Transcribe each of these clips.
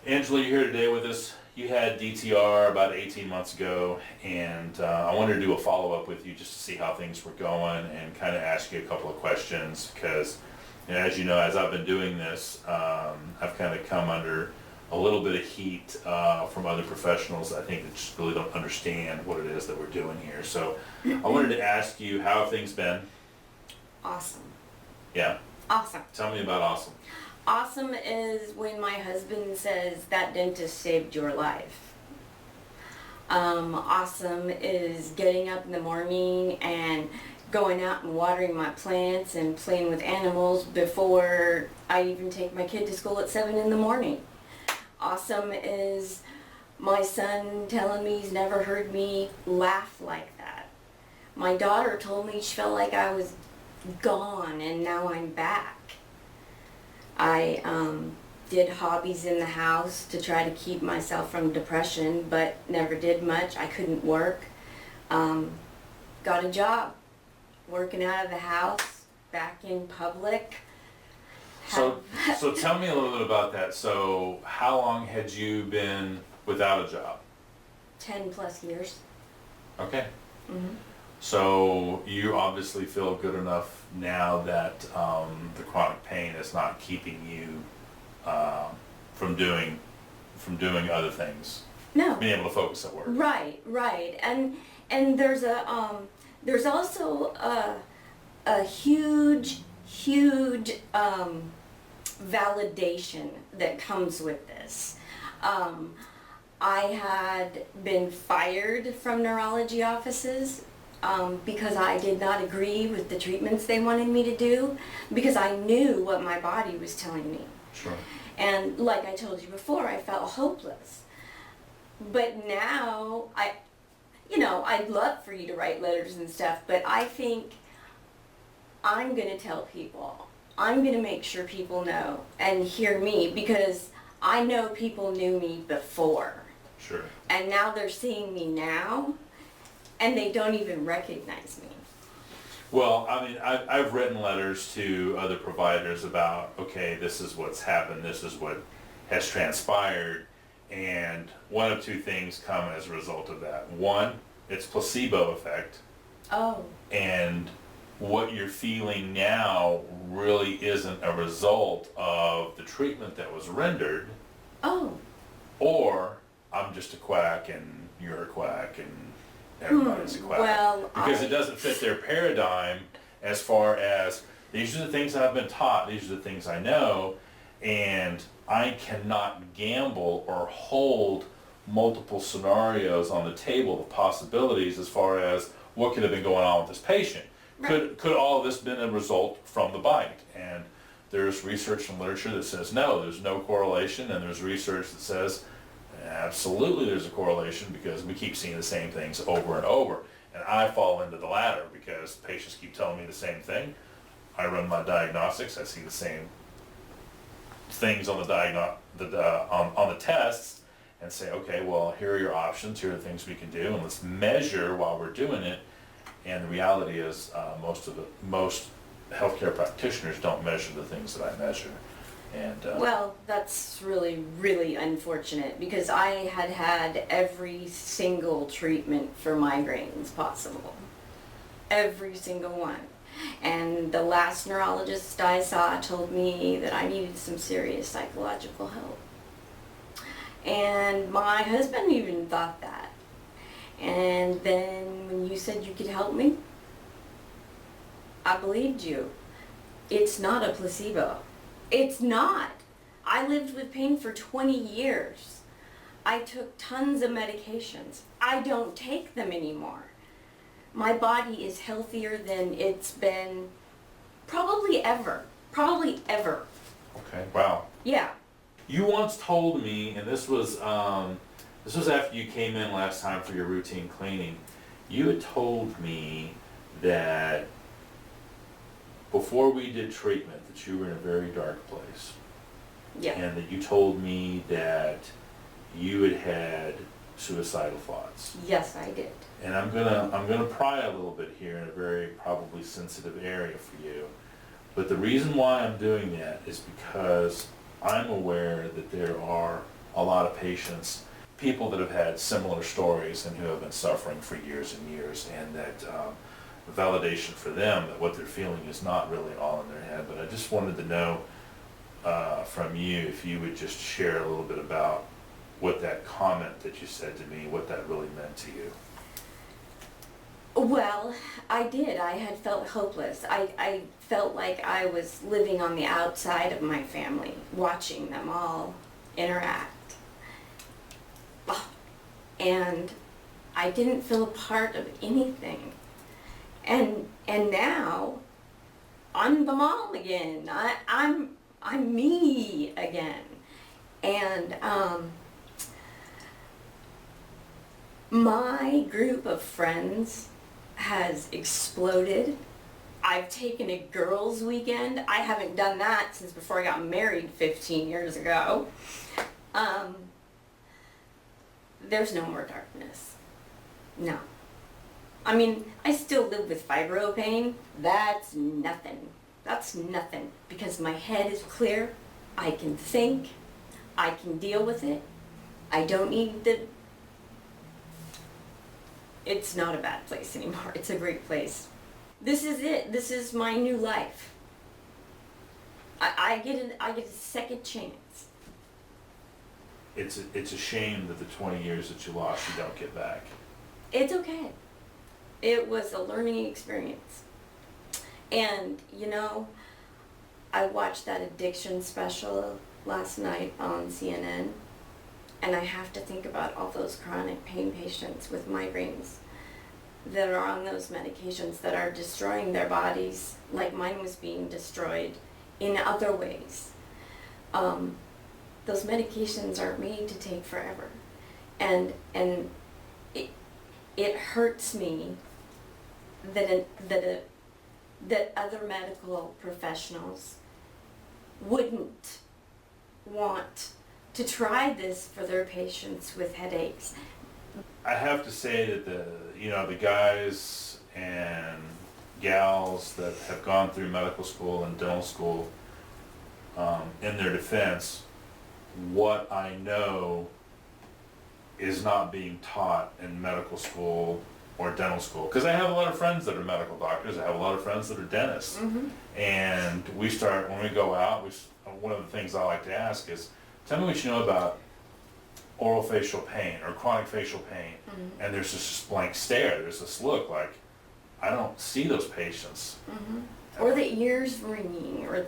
Angela, you're here today with us. You had DTR about 18 months ago, and I wanted to do a follow-up with you just to see how things were going and kind of ask you a couple of questions because, as you know, as I've been doing this, I've kind of come under a little bit of heat from other professionals, I think, that just really don't understand what it is that we're doing here. So I wanted to ask you, how have things been? Awesome. Yeah? Awesome. Tell me about awesome. Awesome is when my husband says that dentist saved your life. Awesome is getting up in the morning and going out and watering my plants and playing with animals before I even take my kid to school at 7 in the morning. Awesome is my son telling me he's never heard me laugh like that. My daughter told me she felt like I was gone and now I'm back. I did hobbies in the house to try to keep myself from depression, but never did much. I couldn't work. Got a job working out of the house, back in public. So tell me a little bit about that. So how long had you been without a job? 10 plus years. Okay. Mm-hmm. So you obviously feel good enough now that the chronic pain is not keeping you from doing other things. No. Being able to focus at work. Right. And there's also a huge validation that comes with this. I had been fired from neurology offices because I did not agree with the treatments they wanted me to do because I knew what my body was telling me. Sure. And like I told you before, I felt hopeless. But now, I'd love for you to write letters and stuff, but I think I'm going to tell people. I'm going to make sure people know and hear me because I know people knew me before. Sure. And now they're seeing me now and they don't even recognize me. Well, I mean, I've written letters to other providers about, okay, this is what's happened, this is what has transpired, and one of two things come as a result of that. One, it's placebo effect. Oh. And what you're feeling now really isn't a result of the treatment that was rendered. Oh. Or I'm just a quack and you're a quack and everybody's a quack. Well, because it doesn't fit their paradigm as far as these are the things I've been taught, these are the things I know, and I cannot gamble or hold multiple scenarios on the table of possibilities as far as what could have been going on with this patient. Right. Could all of this been a result from the bite? And there's research and literature that says no, there's no correlation, and there's research that says absolutely there's a correlation because we keep seeing the same things over and over. And I fall into the latter because patients keep telling me the same thing. I run my diagnostics, I see the same things on the tests and say, okay, well, here are your options, here are the things we can do, and let's measure while we're doing it. And the reality is most healthcare practitioners don't measure the things that I measure. And well, that's really, really unfortunate because I had every single treatment for migraines possible. Every single one. And the last neurologist I saw told me that I needed some serious psychological help. And my husband even thought that. And then when you said you could help me, I believed you. It's not a placebo. It's not. I lived with pain for 20 years. I took tons of medications. I don't take them anymore. My body is healthier than it's been probably ever. Probably ever. okay, wow. Yeah. You once told me, and this was after you came in last time for your routine cleaning, you had told me that before we did treatment that you were in a very dark place. Yeah. And that you told me that you had had suicidal thoughts. Yes, I did. And I'm gonna pry a little bit here in a very probably sensitive area for you. But the reason why I'm doing that is because I'm aware that there are a lot of patients, people that have had similar stories and who have been suffering for years and years, and that validation for them that what they're feeling is not really all in their head. But I just wanted to know from you if you would just share a little bit about what that comment that you said to me, what that really meant to you. Well, I did. I had felt hopeless. I felt like I was living on the outside of my family, watching them all interact. And I didn't feel a part of anything. And now I'm the mom again. I'm me again. And my group of friends has exploded. I've taken a girls' weekend. I haven't done that since before I got married 15 years ago. There's no more darkness. No. I mean, I still live with fibro pain. That's nothing. That's nothing. Because my head is clear. I can think. I can deal with it. I don't need the... It's not a bad place anymore. It's a great place. This is it. This is my new life. I get a second chance. It's a shame that the 20 years that you lost you don't get back. It's okay. It was a learning experience. And, you know, I watched that addiction special last night on CNN, and I have to think about all those chronic pain patients with migraines that are on those medications that are destroying their bodies like mine was being destroyed in other ways. Those medications aren't made to take forever. And it hurts me that other medical professionals wouldn't want to try this for their patients with headaches. I have to say that the guys and gals that have gone through medical school and dental school, in their defense, what I know is not being taught in medical school or dental school. Because I have a lot of friends that are medical doctors, I have a lot of friends that are dentists. Mm-hmm. And when we go out, one of the things I like to ask is, tell me what you know about oral facial pain or chronic facial pain. Mm-hmm. And there's this blank stare, there's this look like, I don't see those patients. Mm-hmm. Or the ears ringing, or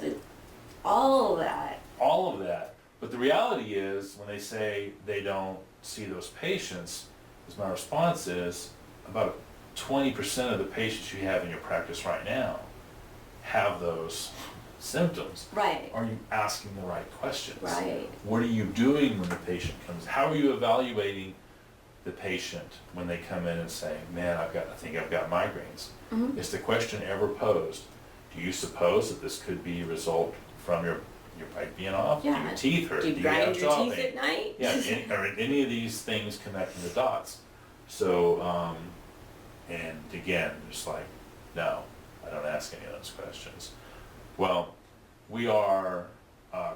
all of that. All of that. But the reality is, when they say they don't see those patients, as my response is, about 20% of the patients you have in your practice right now have those symptoms. Right. Are you asking the right questions? Right. What are you doing when the patient comes? How are you evaluating the patient when they come in and say, man, I think I've got migraines? Mm-hmm. Is the question ever posed, do you suppose that this could be a result from your pipe being off? Yeah. Do your teeth hurt? Do you grind your teeth at night? Yeah, or any of these things connecting the dots. So, and again, just like, no, I don't ask any of those questions. Well, we are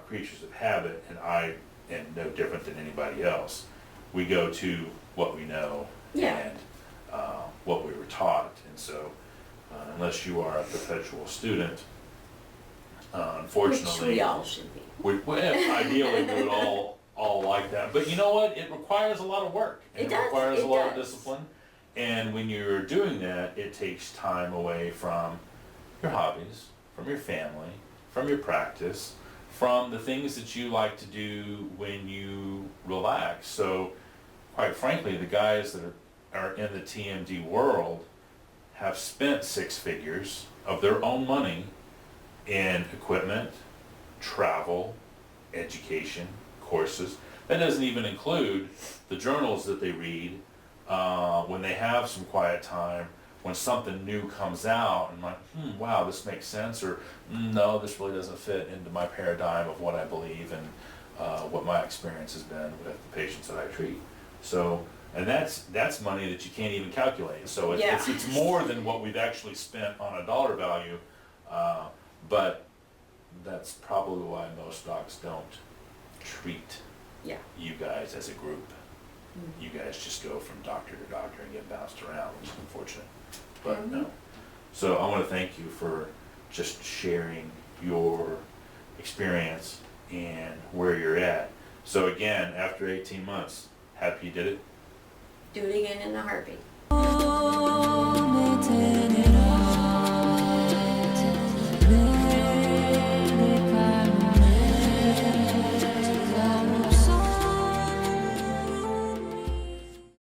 creatures of habit, and I am no different than anybody else. We go to what we know. Yeah. And what we were taught. And so, unless you are a perpetual student, unfortunately, which we all should be. Ideally, we would all like that. But you know what? It requires a lot of work. It does. Requires a lot of discipline. And when you're doing that, it takes time away from your hobbies, from your family, from your practice, from the things that you like to do when you relax. So, quite frankly, the guys that are in the TMD world have spent six figures of their own money in equipment, travel, education, courses. That doesn't even include the journals that they read when they have some quiet time, when something new comes out and like, wow, this makes sense, or no, this really doesn't fit into my paradigm of what I believe and what my experience has been with the patients that I treat. So, and that's money that you can't even calculate. So it's more than what we've actually spent on a dollar value, but that's probably why most docs don't treat Yeah. You guys as a group, you guys just go from doctor to doctor and get bounced around, which is unfortunate. But no. So I want to thank you for just sharing your experience and where you're at. So again, after 18 months, happy you did it? Do it again in a heartbeat.